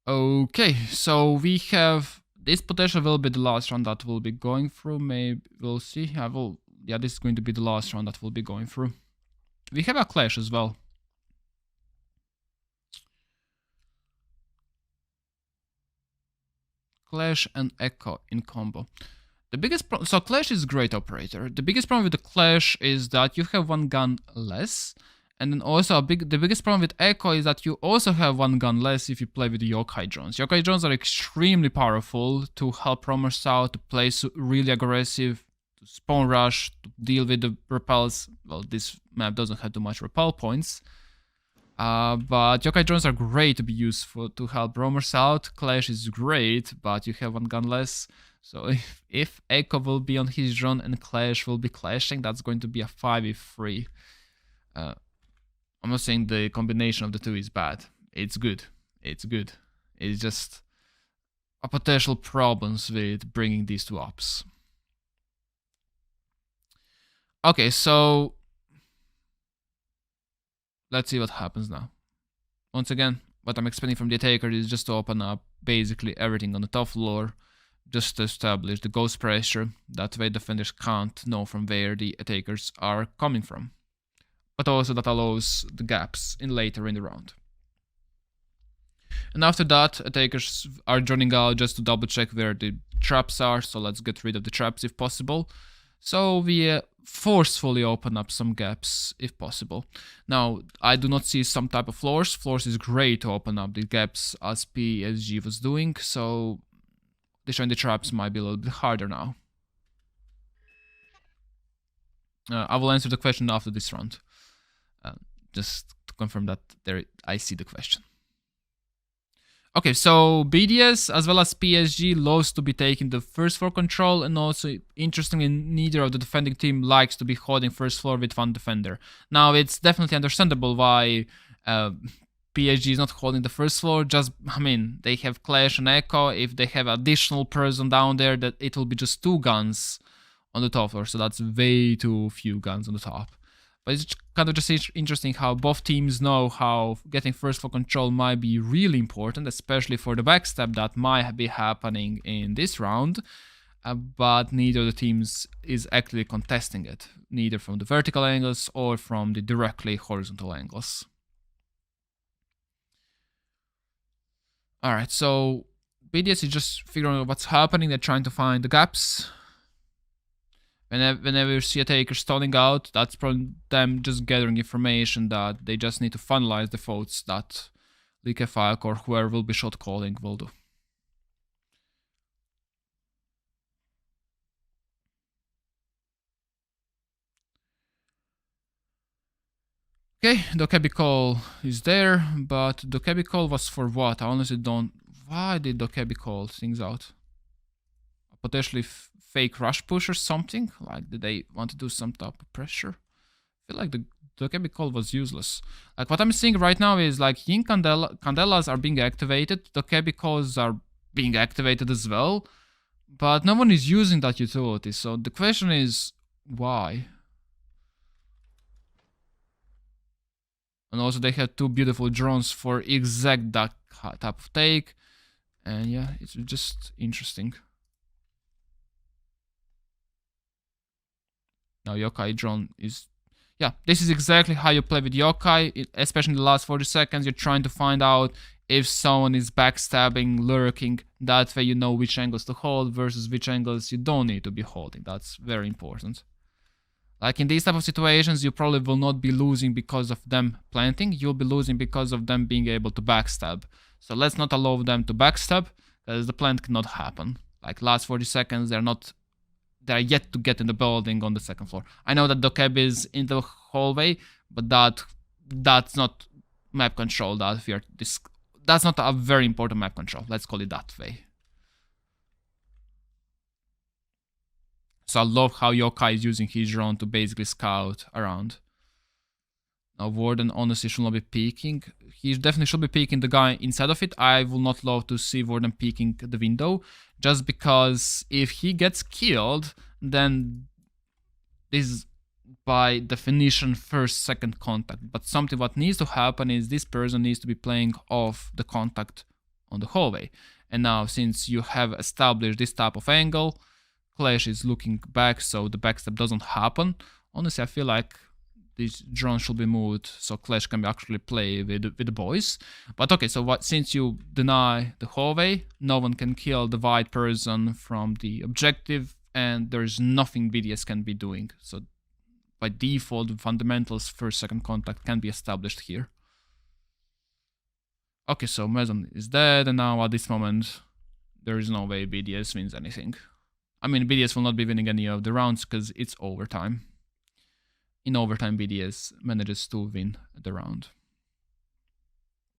Okay, so we have this potential will be the last round that we'll be going through. Maybe we'll see. Yeah, this is going to be the last round that we'll be going through. We have a clash as well. Clash and Echo in combo. The biggest so Clash is great operator. The biggest problem with the Clash is that you have one gun less, and then also the biggest problem with Echo is that you also have one gun less if you play with the Yokai drones. Yokai drones are extremely powerful to help roamers out, to play really aggressive, to spawn rush, to deal with the repels. Well, this map doesn't have too much repel points. But Yokai drones are great to be used to help roamers out. Clash is great, but you have one gun less. So if Echo will be on his drone and Clash will be clashing, that's going to be a 5v3. I'm not saying the combination of the two is bad. It's good. It's good. It's just a potential problems with bringing these two ups. Okay, so let's see what happens now. Once again, what I'm expecting from the attacker is just to open up basically everything on the top floor, just to establish the ghost pressure. That way defenders can't know from where the attackers are coming from. But also that allows the gaps in later in the round. And after that, attackers are joining out just to double check where the traps are, so let's get rid of the traps if possible. So we forcefully open up some gaps if possible. Now, I do not see some type of floors. Floors is great to open up the gaps as PSG was doing, so destroying the traps might be a little bit harder now. I will answer the question after this round. Just to confirm that I see the question. Okay, so BDS as well as PSG loves to be taking the first floor control, and also, interestingly, neither of the defending team likes to be holding first floor with one defender. Now, it's definitely understandable why PSG is not holding the first floor. Just, I mean, they have Clash and Echo. If they have additional person down there, that it will be just 2 guns on the top floor, so that's way too few guns on the top. But it's kind of just interesting how both teams know how getting first floor control might be really important, especially for the backstab that might be happening in this round. But neither of the teams is actually contesting it, neither from the vertical angles or from the directly horizontal angles. Alright, so BDS is just figuring out what's happening. They're trying to find the gaps. Whenever you see a taker stalling out, that's probably them just gathering information that they just need to finalize the votes that Liquefire or whoever will be shot calling will do. Okay, the Dokebi call is there, but the Dokebi call was for what? I honestly don't... Why did Dokebi call things out? Potentially fake rush push or something? Like, did they want to do some type of pressure? I feel like the Dokebi call was useless. Like, what I'm seeing right now is like Yin Candelas are being activated, Dokebi calls are being activated as well, but no one is using that utility, so the question is why? And also they have 2 beautiful drones for exact that type of take, and yeah, it's just interesting. Now Yokai drone is... Yeah, this is exactly how you play with Yokai, especially in the last 40 seconds. You're trying to find out if someone is backstabbing, lurking. That way you know which angles to hold versus which angles you don't need to be holding. That's very important. Like in these type of situations, you probably will not be losing because of them planting. You'll be losing because of them being able to backstab. So let's not allow them to backstab, because the plant cannot happen. Like last 40 seconds, they're yet to get in the building on the 2nd floor. I know that Dokebi is in the hallway, but that's not map control that we are... That's not a very important map control. Let's call it that way. So I love how Yokai is using his drone to basically scout around. Now Warden honestly should not be peeking. He definitely should be peeking the guy inside of it. I will not love to see Warden peeking the window, just because if he gets killed, then this is by definition first, second contact. But something what needs to happen is this person needs to be playing off the contact on the hallway. And now, since you have established this type of angle, Clash is looking back, so the backstep doesn't happen. Honestly, I feel like this drone should be moved so Clash can actually play with the boys. But okay, so since you deny the hallway, no one can kill the white person from the objective, and there's nothing BDS can be doing. So by default, the fundamentals first second contact can be established here. Okay, so Mason is dead, and now at this moment, there is no way BDS wins anything. I mean, BDS will not be winning any of the rounds because it's overtime. In overtime, BDS manages to win the round.